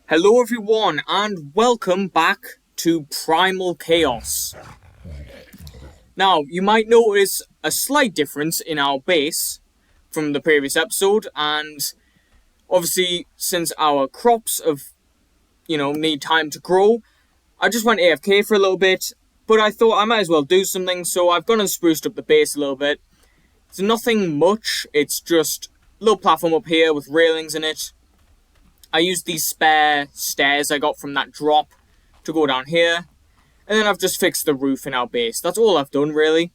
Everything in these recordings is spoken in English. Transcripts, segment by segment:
Hello everyone and welcome back to Primal Chaos. Now, you might notice a slight difference in our base from the previous episode, and obviously since our crops need time to grow, I just went AFK for a little bit, but I thought I might as well do something, so I've gone and spruced up the base a little bit. It's nothing much, it's just a little platform up here with railings in it. I used these spare stairs I got from that drop to go down here. And then I've just fixed the roof in our base. That's all I've done, really.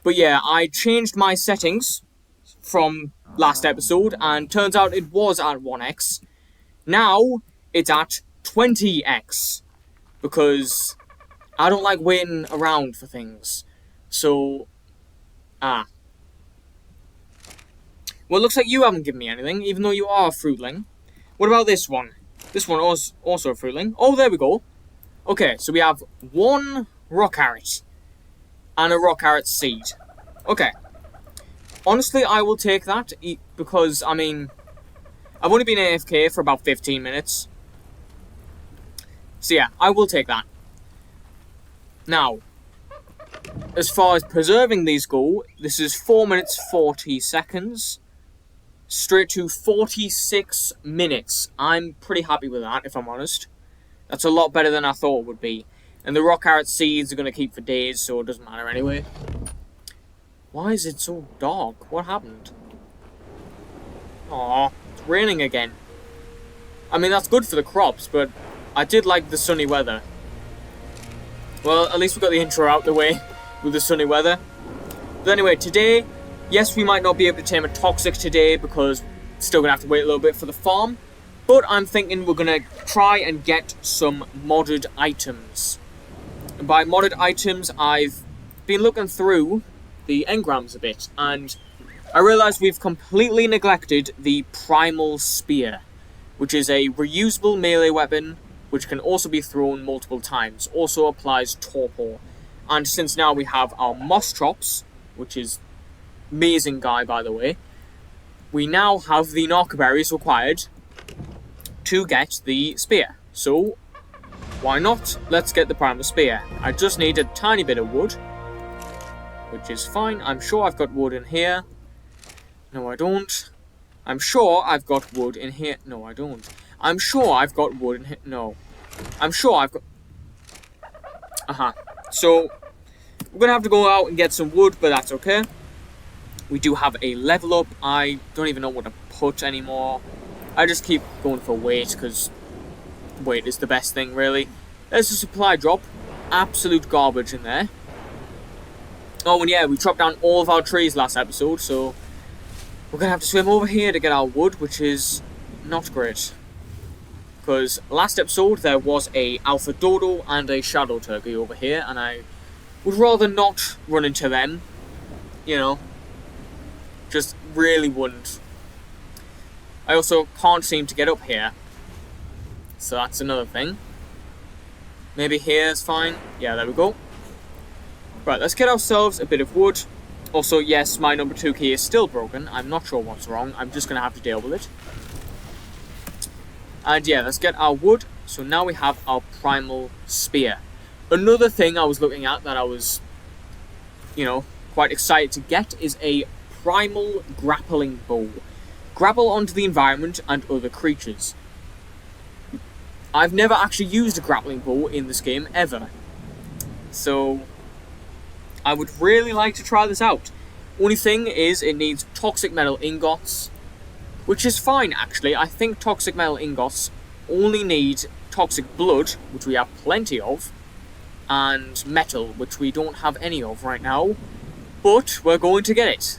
But yeah, I changed my settings from last episode, and turns out it was at 1x. Now, it's at 20x. Because I don't like waiting around for things. So, Well, it looks like you haven't given me anything, even though you are a fruitling. What about this one? This one was also a fruitling. Oh, there we go. Okay, so we have one rock carrot and a rock carrot seed. Okay. Honestly, I will take that because, I've only been AFK for about 15 minutes. So yeah, I will take that. Now, as far as preserving these go, this is 4 minutes 40 seconds. Straight to 46 minutes. I'm pretty happy with that, if I'm honest. That's a lot better than I thought it would be. And the rock carrot seeds are going to keep for days, so it doesn't matter anyway. Why is it so dark? What happened? Aw, it's raining again. That's good for the crops, but I did like the sunny weather. Well, at least we got the intro out the way with the sunny weather. But anyway, today, yes, we might not be able to tame a toxic today because we're still going to have to wait a little bit for the farm. But I'm thinking we're going to try and get some modded items. And by modded items, I've been looking through the engrams a bit, and I realised we've completely neglected the PRIMAL spear, which is a reusable melee weapon which can also be thrown multiple times. Also applies torpor. And since now we have our moss chops, which is amazing guy, by the way, we now have the knockerberries required to get the spear. So, why not? Let's get the primal spear. I just need a tiny bit of wood, which is fine. I'm sure I've got wood in here. No, I don't. I'm sure I've got wood in here. No, I don't. I'm sure I've got wood in here. No. I'm sure I've got... So, we're going to have to go out and get some wood, but that's okay. We do have a level up. I don't even know what to put anymore. I just keep going for weight, because weight is the best thing, really. There's a supply drop. Absolute garbage in there. Oh, and yeah, we chopped down all of our trees last episode, so we're going to have to swim over here to get our wood, which is not great. Because last episode, there was a alpha dodo and a shadow turkey over here, and I would rather not run into them. Just really wouldn't. I also can't seem to get up here. So that's another thing. Maybe here's fine. Yeah, there we go. Right, let's get ourselves a bit of wood. Also, yes, my number 2 key is still broken. I'm not sure what's wrong. I'm just going to have to deal with it. And yeah, let's get our wood. So now we have our primal spear. Another thing I was looking at that I was, quite excited to get is a primal grappling bow. Grapple onto the environment and other creatures. I've never actually used a grappling bow in this game, ever. So, I would really like to try this out. Only thing is, it needs toxic metal ingots, which is fine, actually. I think toxic metal ingots only need toxic blood, which we have plenty of, and metal, which we don't have any of right now. But we're going to get it,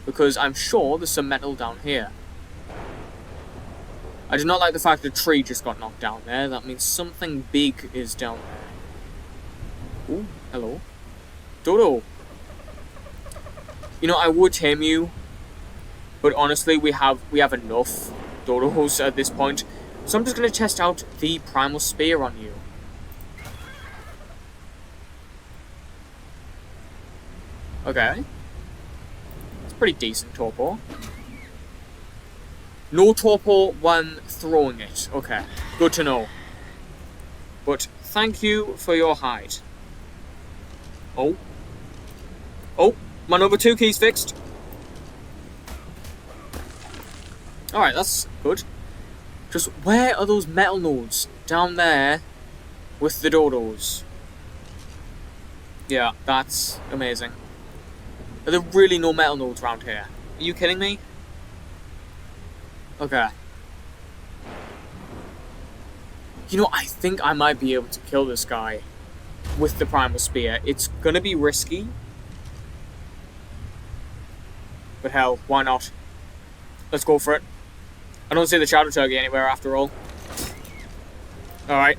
because I'm sure there's some metal down here. I do not like the fact that the tree just got knocked down there. That means something big is down there. Ooh, hello. Dodo. I would tame you, but honestly, we have enough dodos at this point. So I'm just going to test out the primal spear on you. Okay. It's pretty decent torpor. No torpor when throwing it. Okay, good to know. But thank you for your hide. Oh. Oh, my number 2 key's fixed. Alright, that's good. Just where are those metal nodes? Down there with the dodos. Yeah, that's amazing. Are there really no metal nodes around here? Are you kidding me? Okay. You know, I think I might be able to kill this guy with the Primal Spear. It's gonna be risky. But hell, why not? Let's go for it. I don't see the Shadow Turkey anywhere after all. Alright.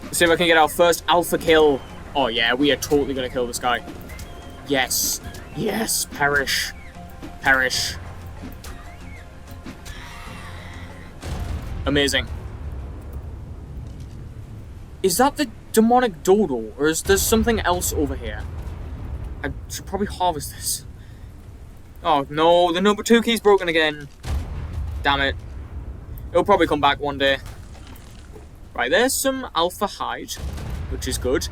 Let's see if I can get our first alpha kill. Oh yeah, we are totally gonna kill this guy. Yes. Yes, perish. Perish. Amazing. Is that the demonic dodo, or is there something else over here? I should probably harvest this. Oh no, the number 2 key's broken again. Damn it. It'll probably come back one day. Right, there's some alpha hide, which is good.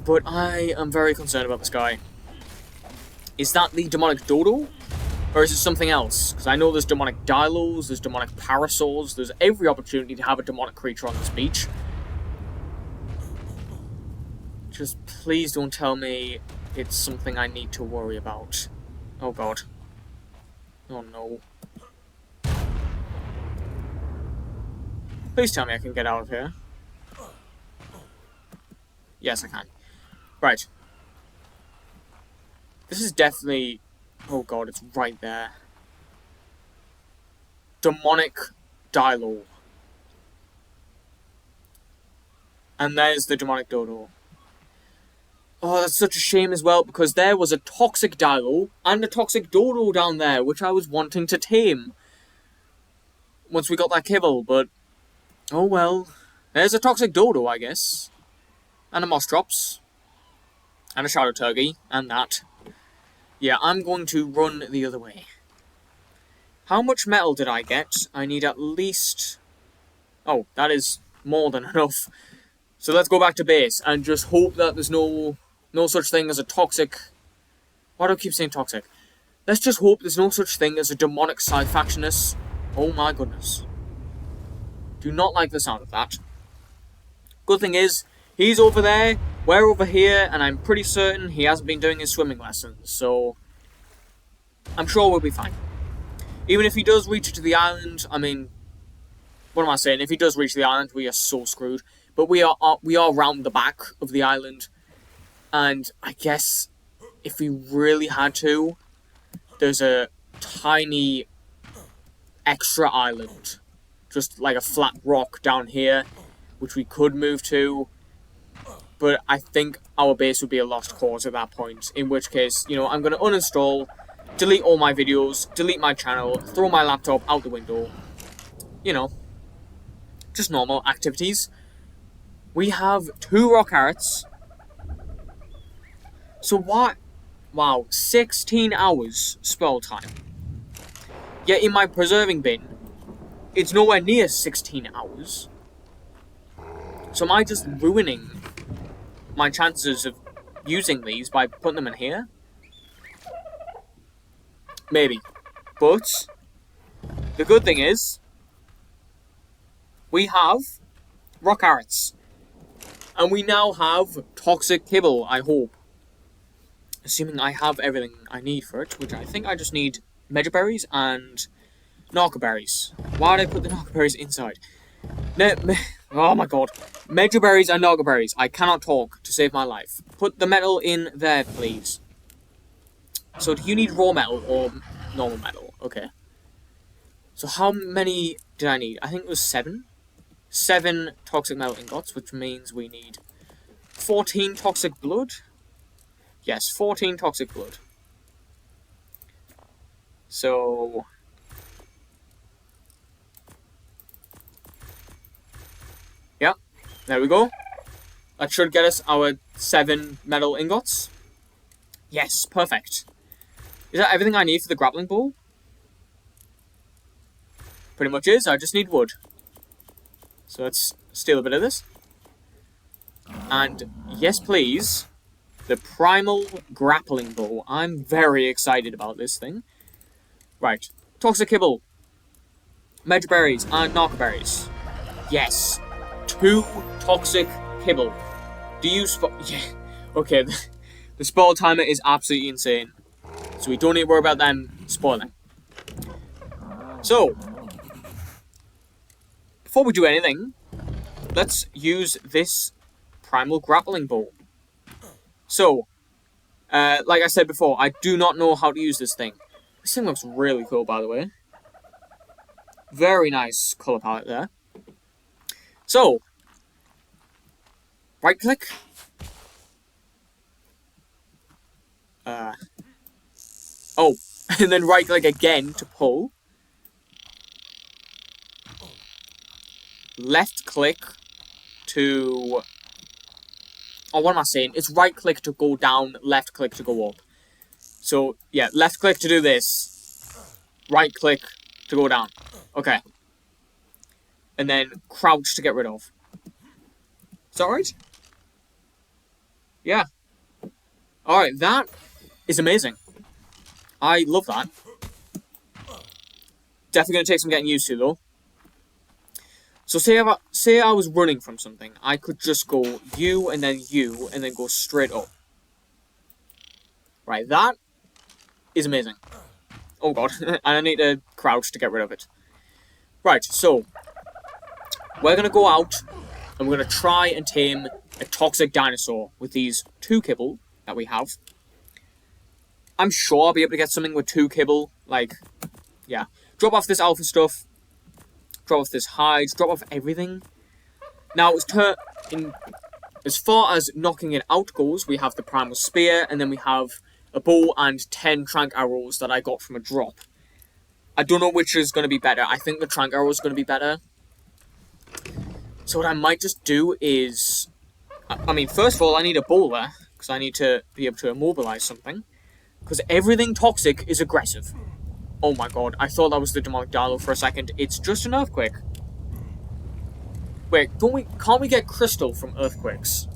But I am very concerned about this guy. Is that the demonic dodo? Or is it something else? Because I know there's demonic dilos, there's demonic parasaurs, there's every opportunity to have a demonic creature on this beach. Just please don't tell me it's something I need to worry about. Oh god. Oh no. Please tell me I can get out of here. Yes, I can. Right. This is definitely... Oh god, it's right there. Demonic Dilo. And there's the demonic dodo. Oh, that's such a shame as well, because there was a toxic Dilo and a toxic dodo down there, which I was wanting to tame. Once we got that kibble, but... Oh well. There's a toxic dodo, I guess. And a moss drops. And a shadow turkey. And that. Yeah, I'm going to run the other way. How much metal did I get? I need at least... Oh, that is more than enough. So let's go back to base and just hope that there's no such thing as a toxic... Why do I keep saying toxic? Let's just hope there's no such thing as a demonic side factionist. Oh my goodness. Do not like the sound of that. Good thing is, he's over there, we're over here, and I'm pretty certain he hasn't been doing his swimming lessons, so... I'm sure we'll be fine. Even if he does reach to the island, I mean... What am I saying? If he does reach the island, we are so screwed. But we are round the back of the island. And I guess if we really had to, there's a tiny extra island. Just like a flat rock down here, which we could move to. But I think our base would be a lost cause at that point. In which case, you know, I'm going to uninstall, delete all my videos, delete my channel, throw my laptop out the window. You know, just normal activities. We have 2 rock carrots. So what? Wow, 16 hours spell time. Yet in my preserving bin, it's nowhere near 16 hours. So am I just ruining my chances of using these by putting them in here? Maybe. But the good thing is, we have rock carrots. And we now have toxic kibble, I hope. Assuming I have everything I need for it, which I think I just need mejoberries and narcoberries. Why did I put the narcoberries inside? Oh my god. Mejoberries and narcoberries. I cannot talk to save my life. Put the metal in there, please. So do you need raw metal or normal metal? Okay. So how many did I need? I think it was 7. 7 toxic metal ingots, which means we need 14 toxic blood. Yes, 14 toxic blood. So... yeah, there we go. That should get us our 7 metal ingots. Yes, perfect. Is that everything I need for the grappling ball? pretty much is. I just need wood. So let's steal a bit of this. And yes, please, the Primal Grappling Bow. I'm very excited about this thing. Right, Toxic Kibble, Megaberries, and Narcoberries. Yes, 2 Toxic Kibble. Do you yeah, okay, the spoil timer is absolutely insane. So we don't need to worry about them spoiling. So, before we do anything, let's use this Primal Grappling Bow. So, like I said before, I do not know how to use this thing. This thing looks really cool, by the way. Very nice colour palette there. So, right click. Oh, and then right click again to pull. Left click to... Oh, what am I saying? It's right click to go down, left click to go up. So, yeah, left click to do this. Right click to go down. Okay. And then crouch to get rid of. Is that right? Yeah. Alright, that is amazing. I love that. Definitely going to take some getting used to, though. So say I was running from something. I could just go you, and then go straight up. Right, that is amazing. Oh god, and I need to crouch to get rid of it. Right, so we're going to go out, and we're going to try and tame a toxic dinosaur with these 2 kibble that we have. I'm sure I'll be able to get something with 2 kibble, like, yeah. Drop off this alpha stuff, drop off this hide, drop off everything. Now, as far as knocking it out goes, we have the Primal Spear, and then we have a bow and 10 trank arrows that I got from a drop. I don't know which is going to be better. I think the trank arrow is going to be better. So what I might just do is... I mean, first of all, I need a bowler, because I need to be able to immobilize something. Because everything toxic is aggressive. Oh my god, I thought that was the demonic dino for a second. It's just an earthquake. Wait, can't we get crystal from earthquakes?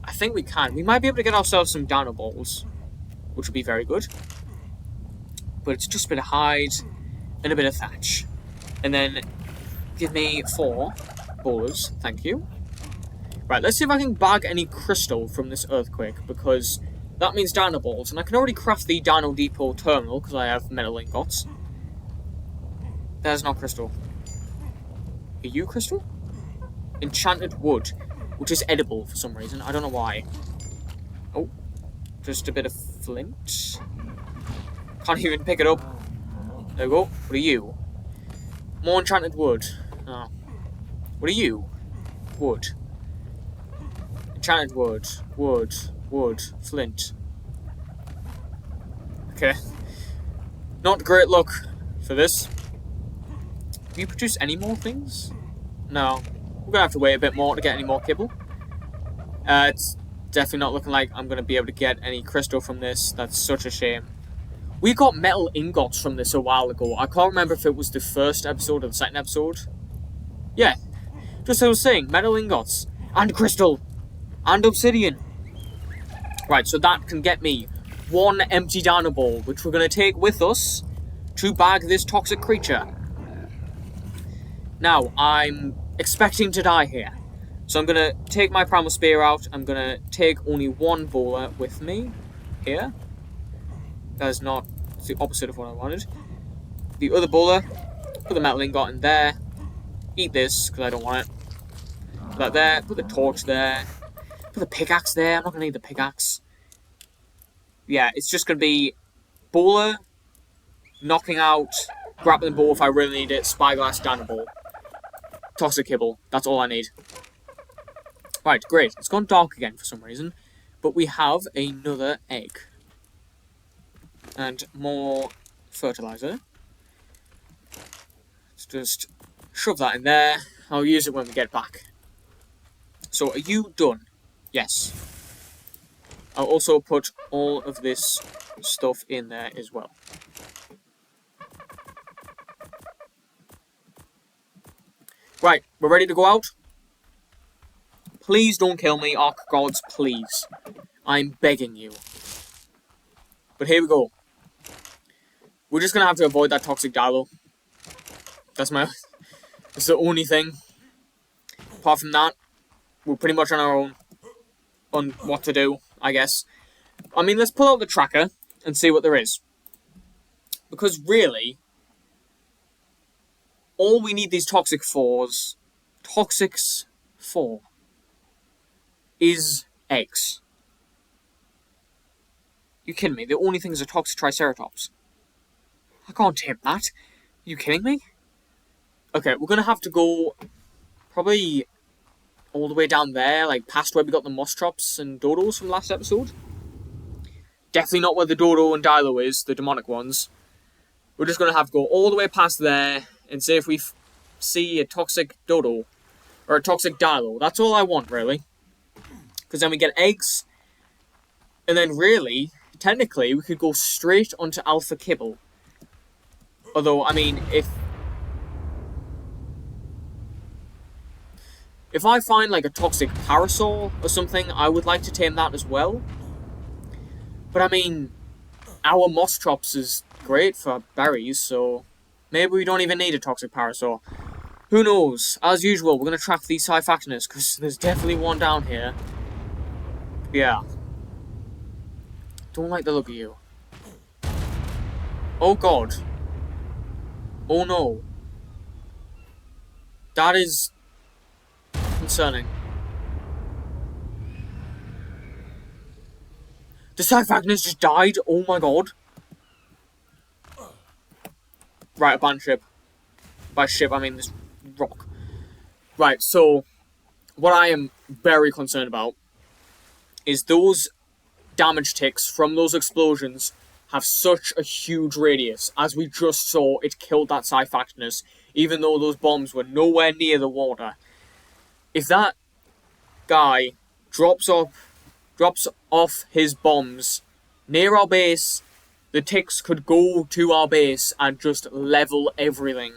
I think we can. We might be able to get ourselves some dino balls, which would be very good. But it's just a bit of hide and a bit of thatch. And then give me 4 bowlers, thank you. Right, let's see if I can bag any crystal from this earthquake, because that means dino balls, and I can already craft the Dino Depot terminal, because I have metal ingots. There's no crystal. Are you crystal? Enchanted wood, which is edible for some reason. I don't know why. Oh, just a bit of flint. Can't even pick it up. There we go. What are you? More enchanted wood. Oh. What are you? Wood. Enchanted wood. Wood. Flint. Okay. Not great luck for this. Can you produce any more things? No. We're going to have to wait a bit more to get any more kibble. It's definitely not looking like I'm going to be able to get any crystal from this. That's such a shame. We got metal ingots from this a while ago. I can't remember if it was the first episode or the second episode. Yeah. Just as I was saying, metal ingots. And crystal. And obsidian. Right, so that can get me 1 empty dino ball, which we're going to take with us to bag this toxic creature. Now, I'm expecting to die here. So I'm going to take my Primal Spear out. I'm going to take only 1 bowler with me here. That is not the opposite of what I wanted. The other bowler, put the metal ingot in there. Eat this, because I don't want it. Put that there, put the torch there. Put the pickaxe there. I'm not going to need the pickaxe. Yeah, it's just going to be bowler, knocking out, grappling ball if I really need it, spyglass, dino ball. Toxic kibble. That's all I need. Right, great. It's gone dark again for some reason. But we have another egg. And more fertilizer. Let's just shove that in there. I'll use it when we get back. So, are you done? Yes. I'll also put all of this stuff in there as well. Right, we're ready to go out. Please don't kill me, Ark Gods, please. I'm begging you. But here we go. We're just gonna have to avoid that toxic dilo. That's the only thing. Apart from that, we're pretty much on our own on what to do, I guess. I mean, let's pull out the tracker and see what there is. Because really, all we need these Toxics for, is eggs. You kidding me? The only thing is a toxic Triceratops. I can't tame that. You kidding me? Okay, we're gonna have to go probably all the way down there, like past where we got the Mostrops and Dodos from last episode. Definitely not where the Dodo and Dilo is, the demonic ones. We're just gonna have to go all the way past there and see if we see a toxic Dodo or a toxic Dilo. That's all I want, really. Because then we get eggs, and then really, technically, we could go straight onto Alpha Kibble. Although, I mean, if I find like a toxic Parasaur or something, I would like to tame that as well. But I mean, our Mostrops is great for berries, so maybe we don't even need a toxic Parasaur. Who knows? As usual, we're going to track these Cyphactinus, because there's definitely one down here. Yeah. Don't like the look of you. Oh god. Oh no. That is concerning. The Cyphactinus just died? Oh my god. Right, abandoned ship. By ship, I mean this rock. Right, so what I am very concerned about is those damage ticks from those explosions have such a huge radius. As we just saw, it killed that Cyphactinus, even though those bombs were nowhere near the water. If that guy drops off his bombs near our base, the ticks could go to our base and just level everything,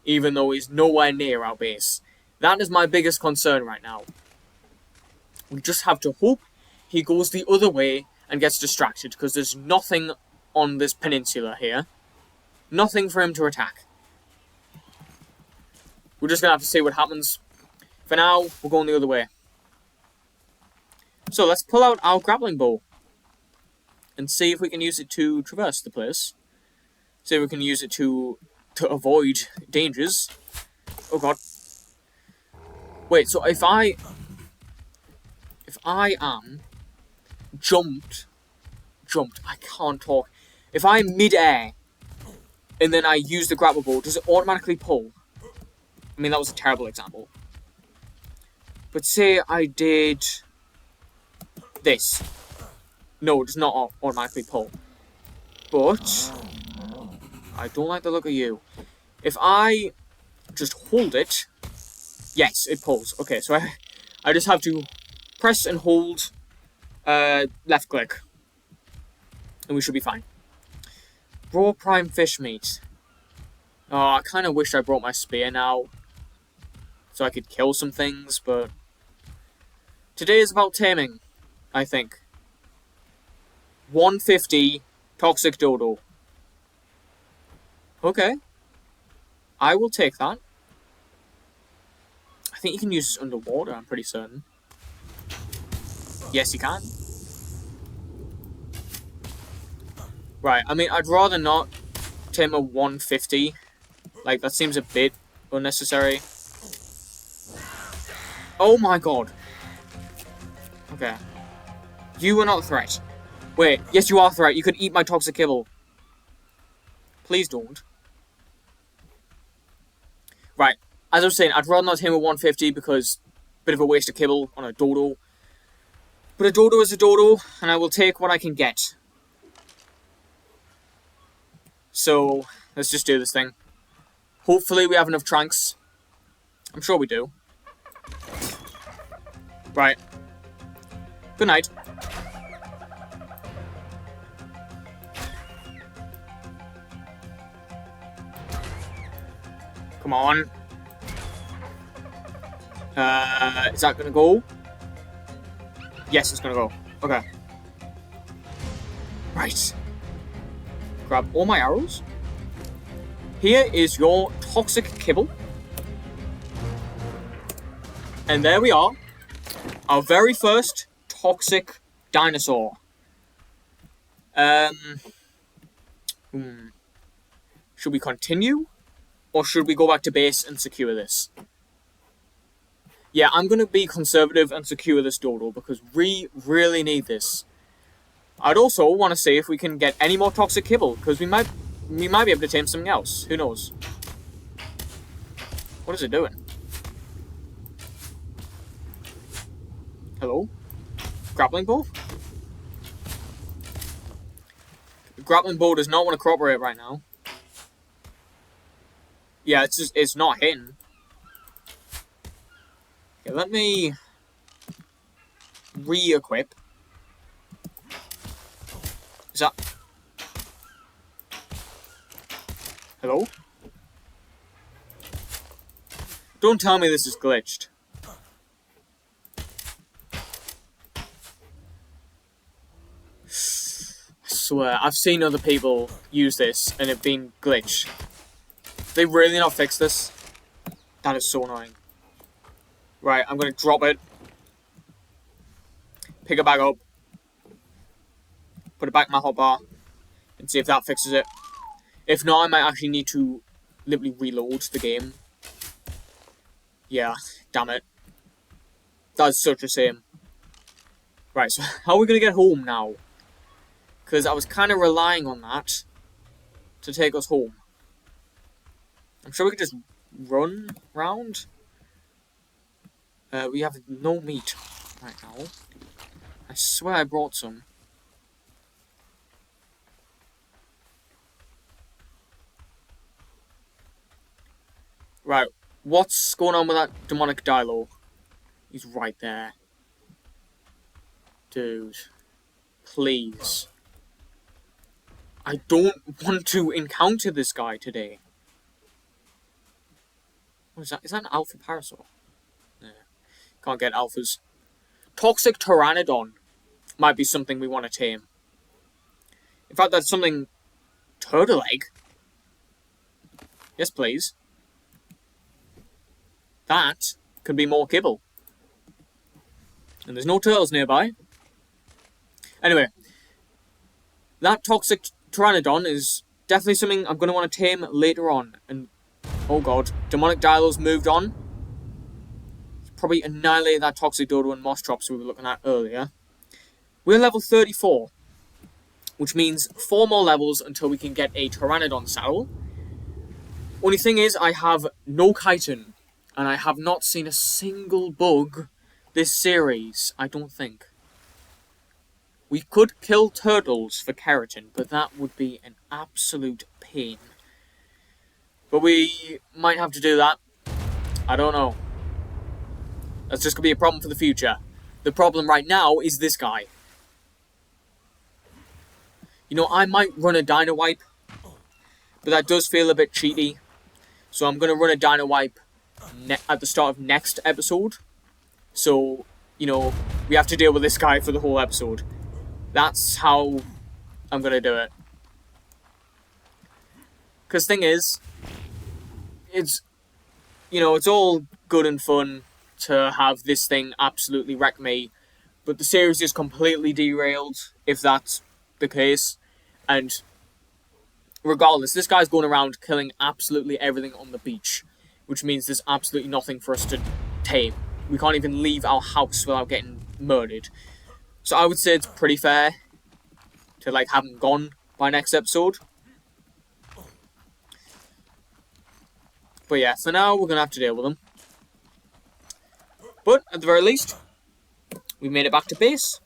even though he's nowhere near our base. That is my biggest concern right now. We just have to hope he goes the other way and gets distracted, because there's nothing on this peninsula here. Nothing for him to attack. We're just going to have to see what happens. For now, we're going the other way. So let's pull out our grappling bow and see if we can use it to traverse the place. See if we can use it to avoid dangers. Oh god. Wait, so if I am jumped, I can't talk. If I'm mid-air and then I use the grapple bow, does it automatically pull? I mean, that was a terrible example. But say I did this. No, it does not automatically pull. But I don't like the look of you. If I just hold it, yes, it pulls. Okay, so I just have to press and hold left click, and we should be fine. Raw prime fish meat. Oh, I kind of wish I brought my spear now, so I could kill some things, but today is about taming, I think. 150 toxic dodo. Okay. I will take that. I think you can use this underwater, I'm pretty certain. Yes, you can. Right, I mean, I'd rather not tame a 150. Like, that seems a bit unnecessary. Oh my god. Okay. You are not a threat. Wait, yes you are a threat. You could eat my toxic kibble. Please don't. Right, as I was saying, I'd rather not tame a 150 because bit of a waste of kibble on a dodo. But a dodo is a dodo, and I will take what I can get. So, let's just do this thing. Hopefully we have enough tranks. I'm sure we do. Right. Good night. Come on. Is that gonna go? Yes, it's gonna go. Okay. Right. Grab all my arrows. Here is your toxic kibble. And there we are. Our very first toxic dinosaur. Should we continue? Or should we go back to base and secure this? Yeah, I'm going to be conservative and secure this dodo because we really need this. I'd also want to see if we can get any more toxic kibble because we might be able to tame something else. Who knows? What is it doing? Hello? Grappling bow? The grappling bow does not want to cooperate right now. Yeah, it's not hitting. Okay, let me re-equip. Is that... Hello? Don't tell me this is glitched. I swear, I've seen other people use this and it being glitched. They really not fix this? That is so annoying. Right, I'm gonna drop it. Pick it back up. Put it back in my hotbar. And see if that fixes it. If not, I might actually need to literally reload the game. Yeah, damn it. That's such a shame. Right, so how are we gonna get home now? Because I was kind of relying on that to take us home. I'm sure we could just run round. We have no meat right now. I swear I brought some. Right, what's going on with that demonic dialogue? He's right there. Dude. Please. I don't want to encounter this guy today. What is that? Is that an alpha parasaur? Yeah. Can't get alphas. Toxic Pteranodon might be something we want to tame. In fact, that's something... Turtle egg? Yes, please. That could be more kibble. And there's no turtles nearby. Anyway. That Toxic Pteranodon is definitely something I'm going to want to tame later on. And, oh god, Demonic Dialo's moved on. Probably annihilate that Toxic Dodo and Moss Drops we were looking at earlier. We're level 34. Which means 4 more levels until we can get a Pteranodon saddle. Only thing is, I have no chitin. And I have not seen a single bug this series, I don't think. We could kill turtles for keratin, but that would be an absolute pain. But we might have to do that. I don't know. That's just going to be a problem for the future. The problem right now is this guy. You know, I might run a Dino Wipe, but that does feel a bit cheaty. So I'm going to run a Dino Wipe at the start of next episode. So, you know, we have to deal with this guy for the whole episode. That's how I'm going to do it. Because thing is, it's, you know, it's all good and fun to have this thing absolutely wreck me. But the series is completely derailed, if that's the case. And regardless, this guy's going around killing absolutely everything on the beach. Which means there's absolutely nothing for us to tame. We can't even leave our house without getting murdered. So I would say it's pretty fair to like have him gone by next episode. But yeah, for now we're going to have to deal with him. But at the very least, we made it back to base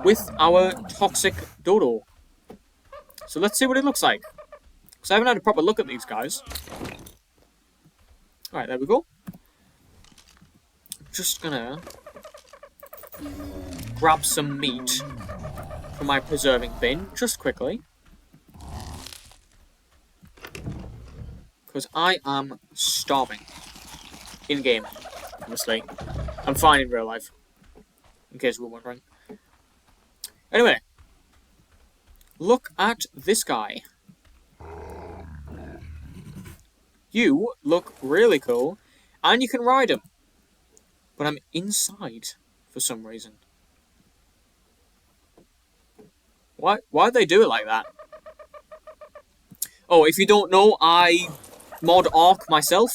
with our toxic dodo. So let's see what it looks like. Because I haven't had a proper look at these guys. Alright, there we go. Just gonna grab some meat from my preserving bin, just quickly. Because I am starving. In-game. obviously. I'm fine in real life, in case you were wondering. Anyway, look at this guy. You look really cool, and you can ride him. But I'm inside for some reason. Why'd they do it like that? Oh, if you don't know, I mod Ark myself,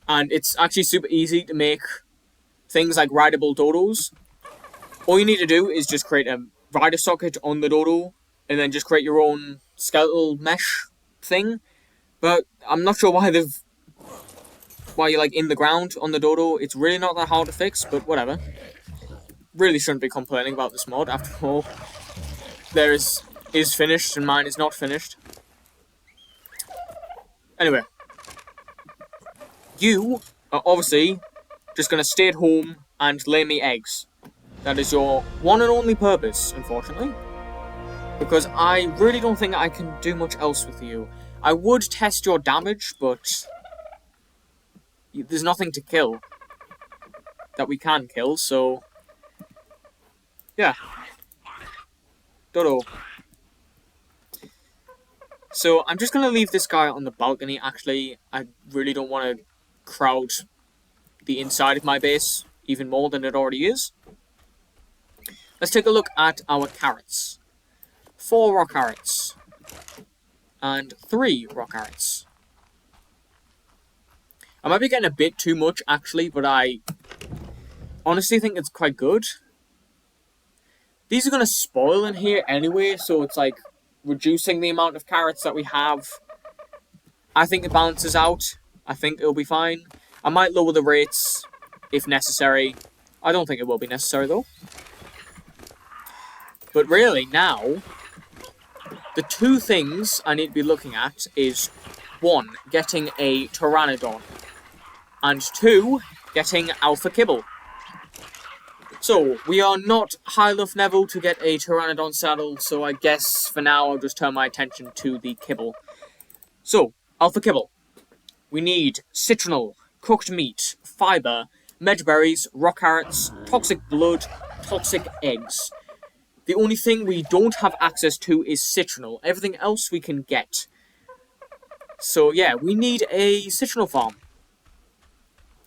and it's actually super easy to make things like rideable dodos. All you need to do is just create a rider socket on the dodo, and then just create your own skeletal mesh thing. But I'm not sure why you're like in the ground on the dodo. It's really not that hard to fix, but whatever. Really shouldn't be complaining about this mod, after all. Theirs is finished and mine is not finished. Anyway. You are obviously just going to stay at home and lay me eggs. That is your one and only purpose, unfortunately. Because I really don't think I can do much else with you. I would test your damage, but there's nothing to kill that we can kill, so yeah. Dodo. So I'm just going to leave this guy on the balcony, actually. I really don't want to crowd the inside of my base even more than it already is. Let's take a look at our carrots. 4 raw carrots. And 3 raw carrots. I might be getting a bit too much, actually, but I honestly think it's quite good. These are going to spoil in here anyway, so it's like reducing the amount of carrots that we have. I think it balances out. I think it'll be fine. I might lower the rates if necessary. I don't think it will be necessary, though. But really, now, the 2 things I need to be looking at is 1, getting a Pteranodon, and 2, getting Alpha Kibble. So, we are not high enough level to get a Pteranodon saddle, so I guess for now I'll just turn my attention to the kibble. So, Alpha Kibble. We need citronal, cooked meat, fibre, medberries, rock carrots, toxic blood, toxic eggs. The only thing we don't have access to is citronal. Everything else we can get. So yeah, we need a citronal farm.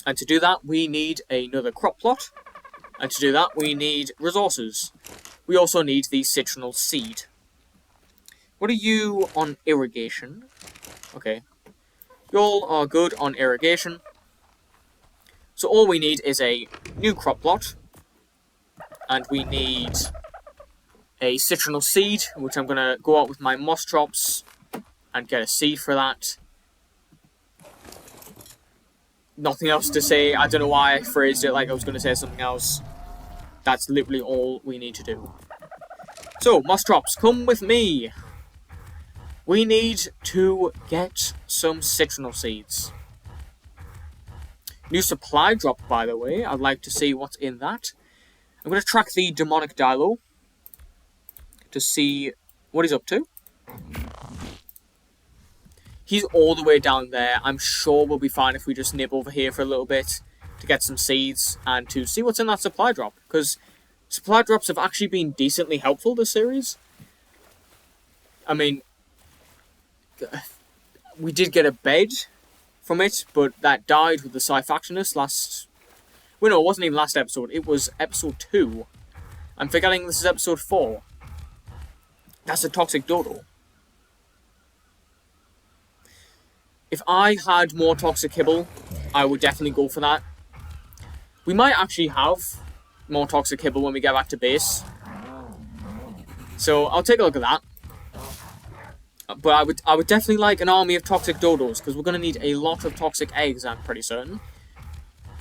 And to do that, we need another crop plot. And to do that, we need resources. We also need the citronal seed. What are you on irrigation? Okay. Y'all are good on irrigation. So all we need is a new crop plot. And we need a citronal seed, which I'm going to go out with my moss drops and get a seed for that. Nothing else to say. I don't know why I phrased it like I was going to say something else. That's literally all we need to do. So, moss drops, come with me. We need to get some citronal seeds. New supply drop, by the way. I'd like to see what's in that. I'm going to track the demonic Dilo to see what he's up to. He's all the way down there. I'm sure we'll be fine if we just nip over here for a little bit to get some seeds and to see what's in that supply drop. Because supply drops have actually been decently helpful this series. I mean, we did get a bed from it, but that died with the Scyphactionus last... Well, no, it wasn't even last episode. It was episode 2. I'm forgetting this is episode 4. That's a toxic dodo. If I had more toxic kibble, I would definitely go for that. We might actually have more toxic kibble when we get back to base. So I'll take a look at that. But I would definitely like an army of toxic dodos, because we're going to need a lot of toxic eggs, I'm pretty certain.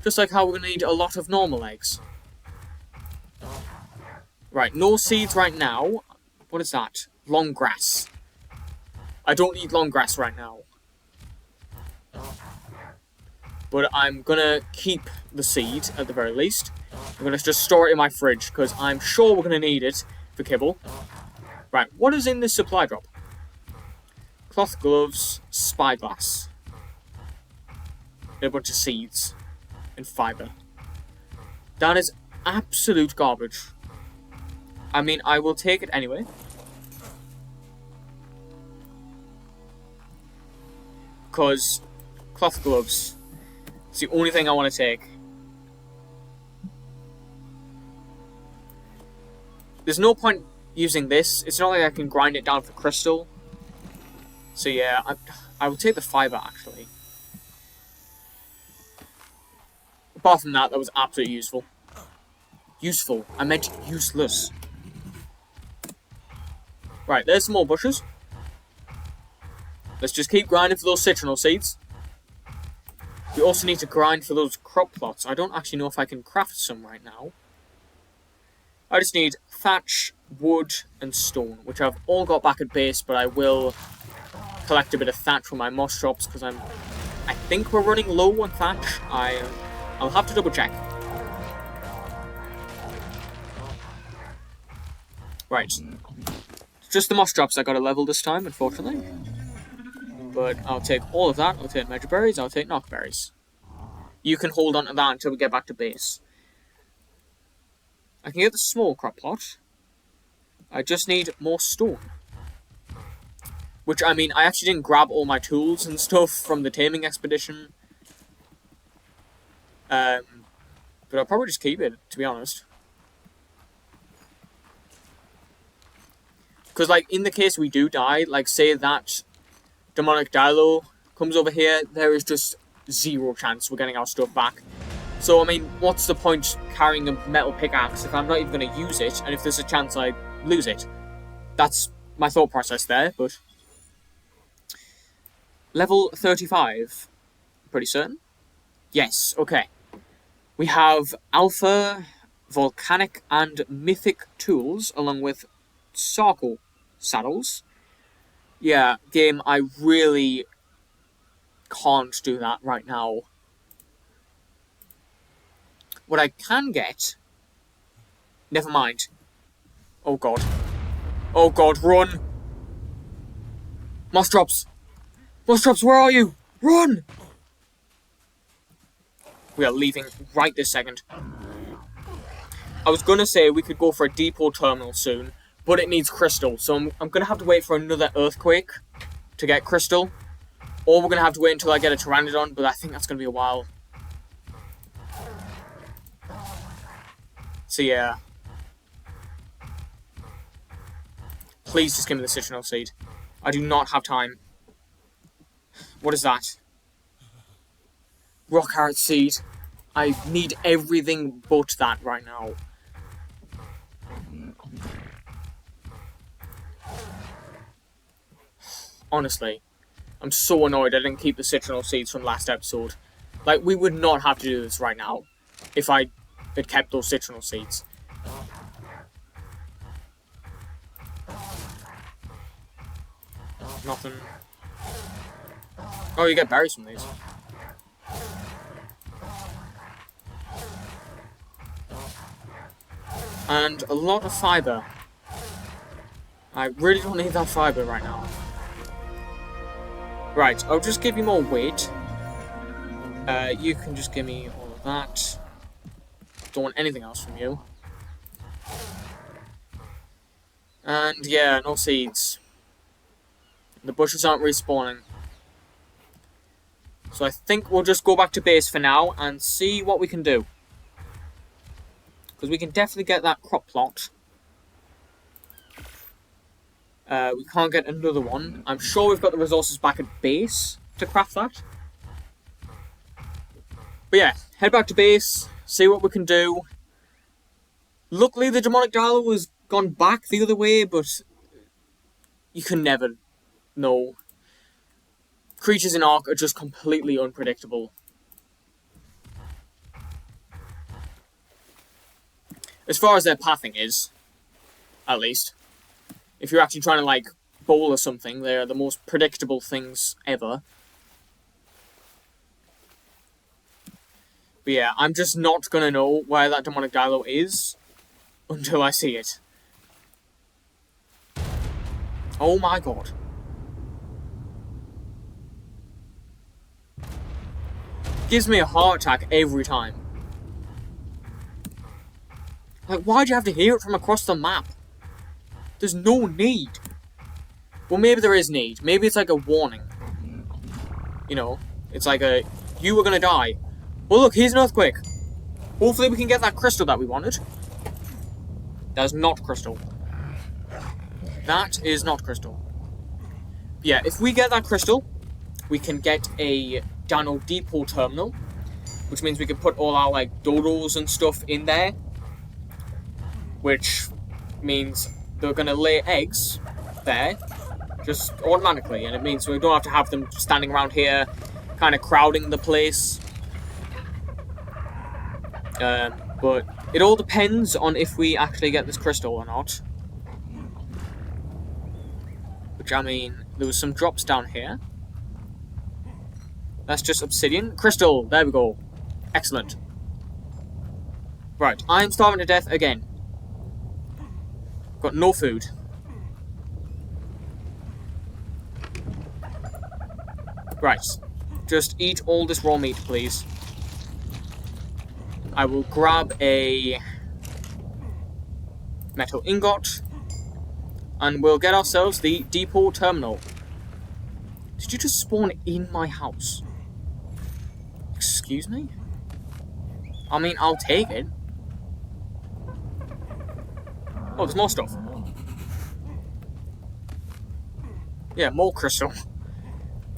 Just like how we're going to need a lot of normal eggs. Right, no seeds right now. What is that? Long grass. I don't need long grass right now. But I'm going to keep the seed, at the very least. I'm going to just store it in my fridge, because I'm sure we're going to need it for kibble. Right, what is in this supply drop? Cloth gloves, spyglass. A bunch of seeds. in fiber. That is absolute garbage. I mean, I will take it anyway. Because cloth gloves, it's the only thing I want to take. There's no point using this. It's not like I can grind it down for crystal. So yeah, I will take the fiber actually. Apart from that, that was absolutely useful. Useful. I meant useless. Right, there's some more bushes. Let's just keep grinding for those citronal seeds. We also need to grind for those crop plots. I don't actually know if I can craft some right now. I just need thatch, wood, and stone, which I've all got back at base, but I will collect a bit of thatch from my moss drops, because I think we're running low on thatch. I'll have to double check. Right. Just the moss drops I got a level this time, unfortunately. But I'll take all of that. I'll take magic berries. I'll take knockberries. You can hold on to that until we get back to base. I can get the small crop plot. I just need more stone. Which, I mean, I actually didn't grab all my tools and stuff from the taming expedition. But I'll probably just keep it, to be honest. Because, like, in the case we do die, like, say that demonic Dilo comes over here, there is just zero chance we're getting our stuff back. So, I mean, what's the point carrying a metal pickaxe if I'm not even going to use it, and if there's a chance I lose it? That's my thought process there, but... Level 35. Pretty certain? Yes, okay. We have Alpha, Volcanic, and Mythic tools, along with Sarco saddles. Yeah, game, I really can't do that right now. What I can get... Never mind. Oh god. Oh god, run! Moss drops! Moss drops, where are you? Run! We are leaving right this second. I was gonna say we could go for a depot terminal soon, but it needs crystal, so I'm gonna have to wait for another earthquake to get crystal. Or we're gonna have to wait until I get a pteranodon, but I think that's gonna be a while. So yeah. Please just give me the citronal seed. I do not have time. What is that? Rock heart seed. I need everything but that right now. Honestly, I'm so annoyed I didn't keep the citronal seeds from last episode. Like, we would not have to do this right now if I had kept those citronal seeds. Nothing. Oh, you get berries from these. And a lot of fiber. I really don't need that fiber right now. Right, I'll just give you more weight. You can just give me all of that. Don't want anything else from you. And yeah, no seeds. The bushes aren't respawning. So I think we'll just go back to base for now and see what we can do. Because we can definitely get that crop plot. We can't get another one. I'm sure we've got the resources back at base to craft that. But yeah, head back to base, see what we can do. Luckily the demonic Dilo has gone back the other way, but you can never know. Creatures in Ark are just completely unpredictable. As far as their pathing is, at least. If you're actually trying to, like, bowl or something, they're the most predictable things ever. But yeah, I'm just not gonna know where that demonic Dilo is until I see it. Oh my god. gives me a heart attack every time. Like, why'd you have to hear it from across the map? There's no need. Well, maybe there is need. Maybe it's like a warning. You know, it's like a, you were gonna die. Well, look, here's an earthquake. Hopefully we can get that crystal that we wanted. That is not crystal. That is not crystal. Yeah, if we get that crystal, we can get a Dino Depot terminal, which means we can put all our, like, dodos and stuff in there, which means they're gonna lay eggs there, just automatically, and it means we don't have to have them standing around here, kind of crowding the place. But it all depends on if we actually get this crystal or not. Which, I mean, there was some drops down here. That's just obsidian. Crystal! There we go. Excellent. Right, I'm starving to death again. Got no food. Right. Just eat all this raw meat, please. I will grab a metal ingot. And we'll get ourselves the depot terminal. Did you just spawn in my house? Excuse me? I mean, I'll take it. Oh, there's more stuff. Yeah, more crystal.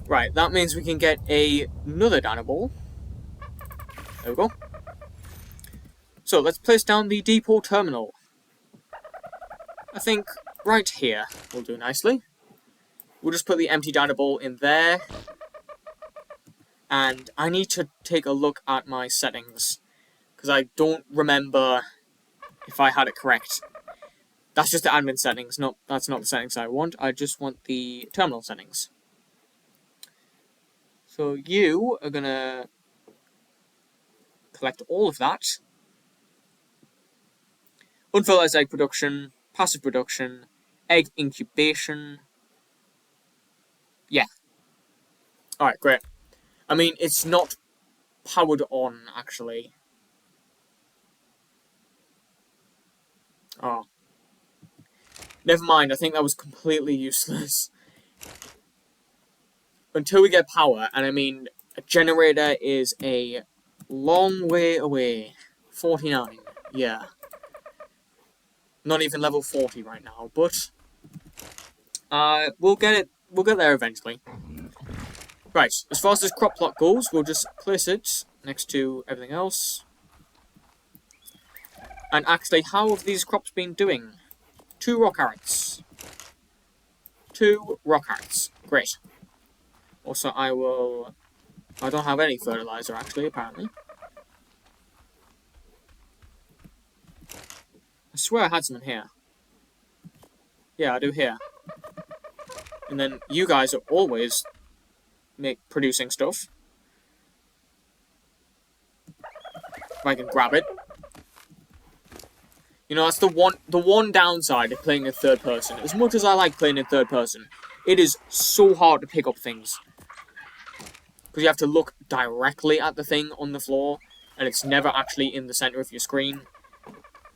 Right, that means we can get another dino ball. There we go. So, let's place down the depot terminal. I think right here will do nicely. We'll just put the empty dino ball in there. And I need to take a look at my settings, because I don't remember if I had it correct. That's just the admin settings. No, that's not the settings I want. I just want the terminal settings. So you are going to collect all of that. Unfertilized egg production, passive production, egg incubation. Yeah. Alright, great. I mean, it's not powered on, actually. Oh. Never mind, I think that was completely useless. Until we get power, and I mean, a generator is a long way away. 49, yeah. Not even level 40 right now, but we'll get there eventually. Right, as far as this crop plot goes, we'll just place it next to everything else. And actually, how have these crops been doing? 2 rock carrots. 2 rock carrots. Great. Also, I don't have any fertilizer, actually, apparently. I swear I had some in here. Yeah, I do here. And then you guys are always producing stuff. If I can grab it. You know, that's the one downside of playing in third person. As much as I like playing in third person, it is so hard to pick up things. Because you have to look directly at the thing on the floor, and it's never actually in the center of your screen.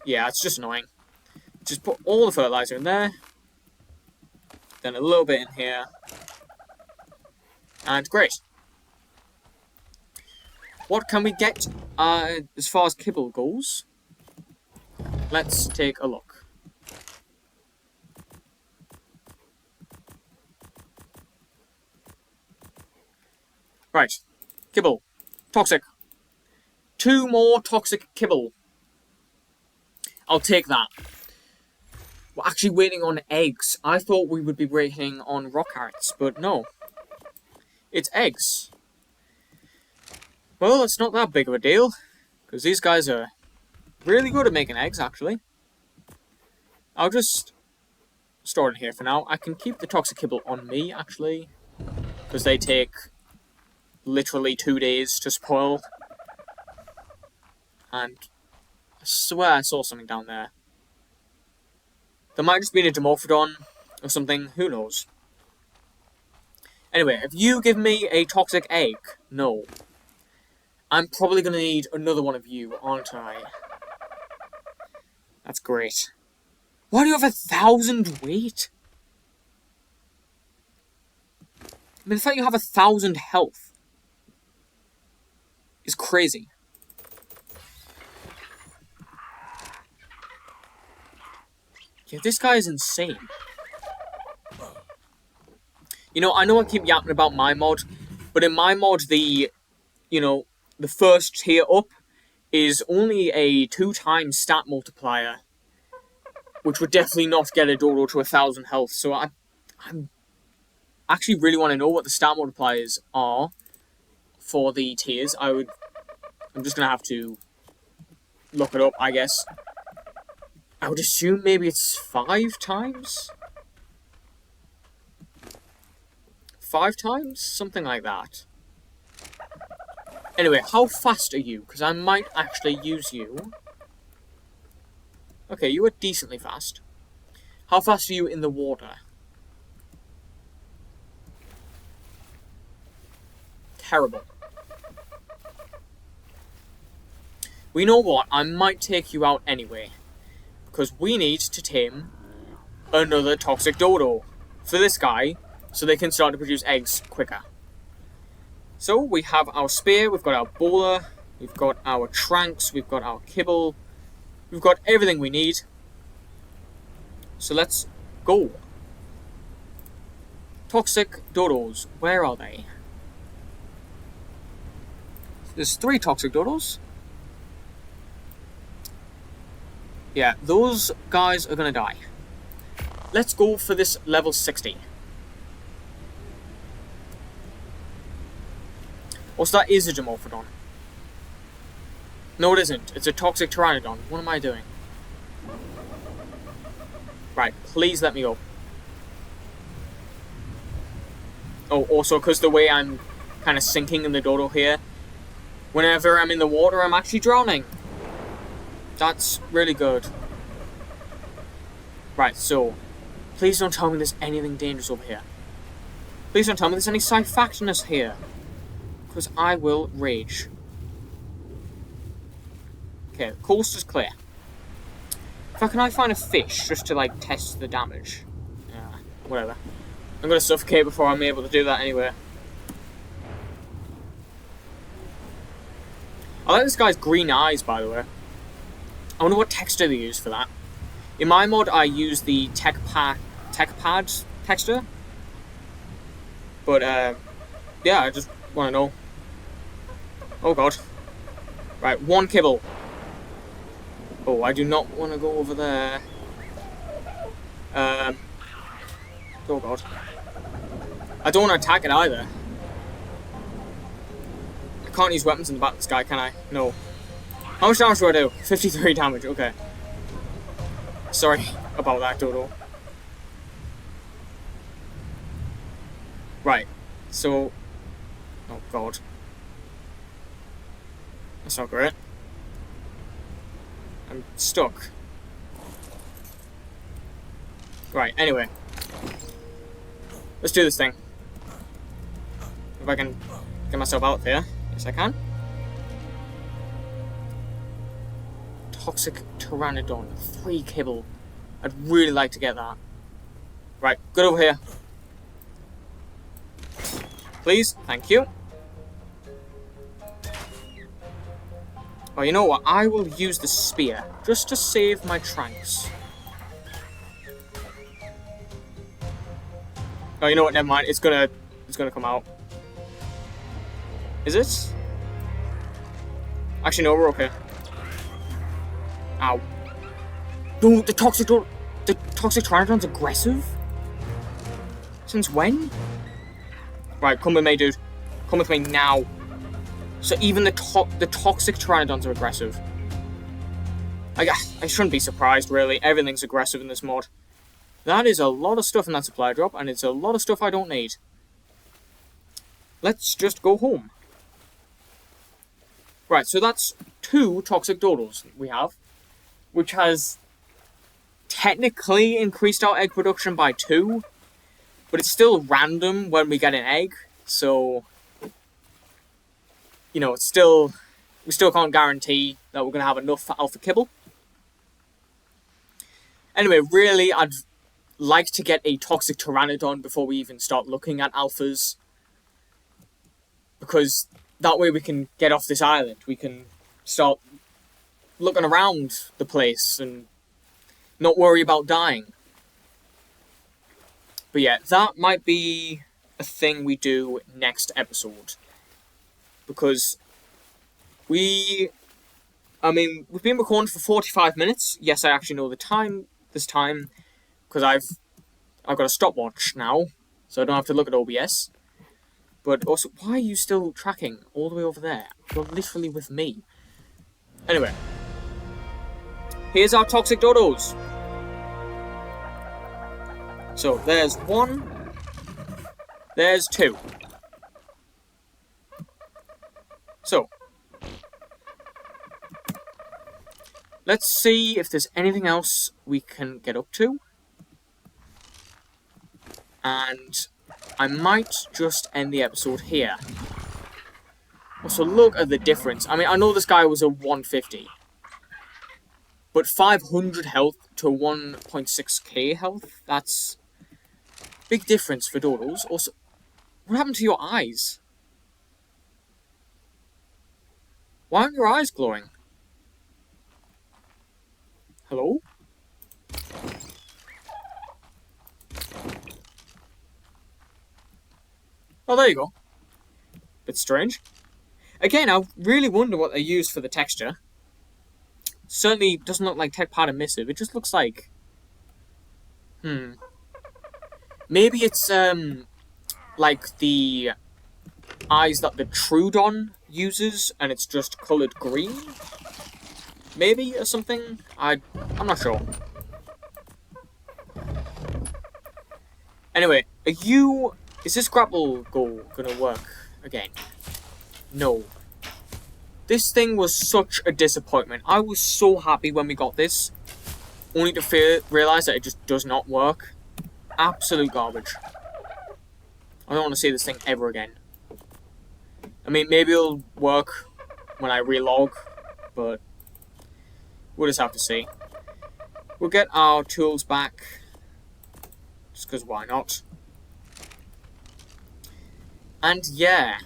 Yeah, it's just annoying. Just put all the fertilizer in there. Then a little bit in here. And great. What can we get as far as kibble goes? Let's take a look. Right. Kibble. Toxic. 2 more toxic kibble. I'll take that. We're actually waiting on eggs. I thought we would be waiting on rock carrots, but no. It's eggs. Well, it's not that big of a deal, because these guys are really good at making eggs, actually. I'll just store it in here for now. I can keep the toxic kibble on me, actually, because they take literally 2 days to spoil. And I swear I saw something down there. There might just be a Dimorphodon or something, who knows. Anyway, if you give me a toxic egg, no. I'm probably going to need another one of you, aren't I? That's great. Why do you have 1,000 weight? I mean, the fact you have 1,000 health is crazy. Yeah, this guy is insane. You know I keep yapping about my mod, but in my mod, the first tier up is only a 2x stat multiplier, which would definitely not get a dodo to 1,000 health. So I actually really want to know what the stat multipliers are for the tiers. I'm just gonna have to look it up, I guess. I would assume maybe it's 5 times? 5 times? Something like that. Anyway, how fast are you? Because I might actually use you. Okay, you are decently fast. How fast are you in the water? Terrible. We know what? I might take you out anyway. Because we need to tame another toxic dodo for this guy, so they can start to produce eggs quicker. So we have our spear, we've got our bowler, we've got our tranks, we've got our kibble, we've got everything we need. So let's go. Toxic dodos, where are they? There's 3 toxic dodos. Yeah, those guys are gonna die. Let's go for this level 60. Also, that is a Dimorphodon. No, it isn't. It's a toxic Pteranodon. What am I doing? Right, please let me go. Oh, also, because the way I'm kind of sinking in the dodo here, whenever I'm in the water, I'm actually drowning. That's really good. Right, so, please don't tell me there's anything dangerous over here. Please don't tell me there's any Cyphactinus here. Because I will rage. Okay, the coast is clear. In fact, can I find a fish just to, like, test the damage? Yeah, whatever. I'm gonna suffocate before I'm able to do that anyway. I like this guy's green eyes, by the way. I wonder what texture they use for that. In my mod, I use the tech pad texture. But, yeah, I just want to know. Oh god. Right, 1 kibble. Oh, I do not want to go over there. Oh god. I don't want to attack it either. I can't use weapons in the back of this guy, can I? No. How much damage do I do? 53 damage, okay. Sorry about that, Dodo. Right, so... Oh god. That's not great. I'm stuck. Right, anyway. Let's do this thing. If I can get myself out there. Yes, I can. Toxic Pteranodon. 3 kibble. I'd really like to get that. Right, get over here. Please, thank you. Oh, you know what? I will use the spear just to save my tranks. Oh, you know what? Never mind. It's gonna come out. Is it? Actually, no. We're okay. Ow. No, the toxic Pteranodon's aggressive. Since when? Right, come with me, dude. Come with me now. So even the toxic Pteranodons are aggressive. I shouldn't be surprised, really. Everything's aggressive in this mod. That is a lot of stuff in that supply drop, and it's a lot of stuff I don't need. Let's just go home. Right, so that's 2 toxic dodos we have, which has technically increased our egg production by 2, but it's still random when we get an egg, so... you know, we still can't guarantee that we're going to have enough alpha kibble. Anyway, really, I'd like to get a toxic pteranodon before we even start looking at alphas. Because that way we can get off this island. We can start looking around the place and not worry about dying. But yeah, that might be a thing we do next episode. Because we've been recording for 45 minutes. Yes, I actually know the time this time, because I've got a stopwatch now, so I don't have to look at OBS. But also, why are you still tracking all the way over there? You're literally with me. Anyway, here's our toxic dodos. So, there's 1, there's 2. So, let's see if there's anything else we can get up to. And I might just end the episode here. Also, look at the difference. I mean, I know this guy was a 150. But 500 health to 1.6k health? That's big difference for dodos. Also, what happened to your eyes? Why aren't your eyes glowing? Hello? Oh, there you go. Bit strange. Again, I really wonder what they used for the texture. Certainly doesn't look like TechPad emissive. It just looks like... Maybe it's, like the eyes that the Trudon uses, and it's just coloured green? Maybe, or something? I'm not sure. Anyway, is this grapple goal gonna work again? No. This thing was such a disappointment. I was so happy when we got this, only to realise that it just does not work. Absolute garbage. I don't want to see this thing ever again. I mean, maybe it'll work when I relog, but we'll just have to see. We'll get our tools back, just because why not? And yeah,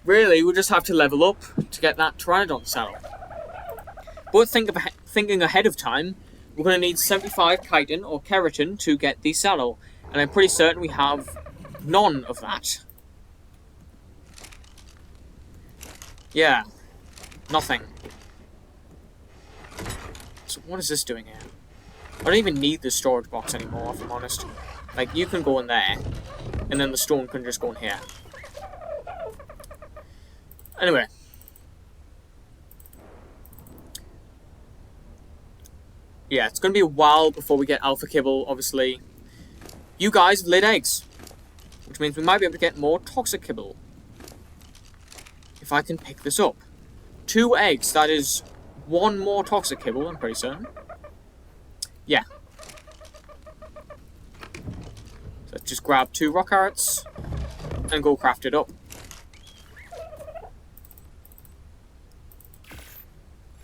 really, we'll just have to level up to get that Pteranodon saddle. But thinking ahead of time, we're going to need 75 chitin or keratin to get the saddle, and I'm pretty certain we have none of that. Yeah, nothing. So what is this doing here? I don't even need the storage box anymore, if I'm honest. Like, you can go in there, and then the stone can just go in here. Anyway. Yeah, it's going to be a while before we get alpha kibble, obviously. You guys have laid eggs, which means we might be able to get more toxic kibble. If I can pick this up. 2 eggs, that is 1 more toxic kibble, I'm pretty certain. Yeah. So let's just grab 2 rock carrots and go craft it up.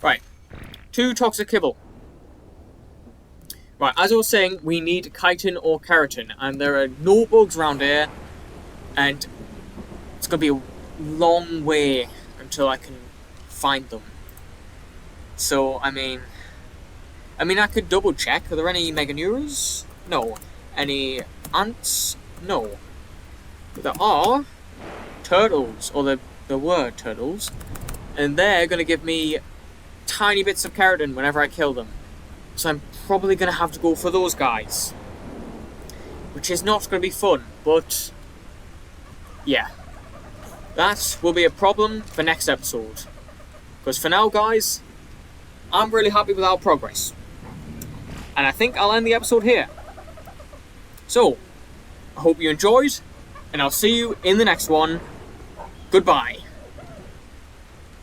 Right. 2 toxic kibble. Right, as I was saying, we need chitin or keratin, and there are no bugs around here, and it's going to be a long way until I can find them. So, I mean, I could double check. Are there any Meganeuras? No. Any ants? No. But there are turtles, or there were turtles, and they're going to give me tiny bits of keratin whenever I kill them. So I'm probably going to have to go for those guys. Which is not going to be fun, but yeah. That will be a problem for next episode. Because for now, guys, I'm really happy with our progress. And I think I'll end the episode here. So, I hope you enjoyed, and I'll see you in the next one. Goodbye.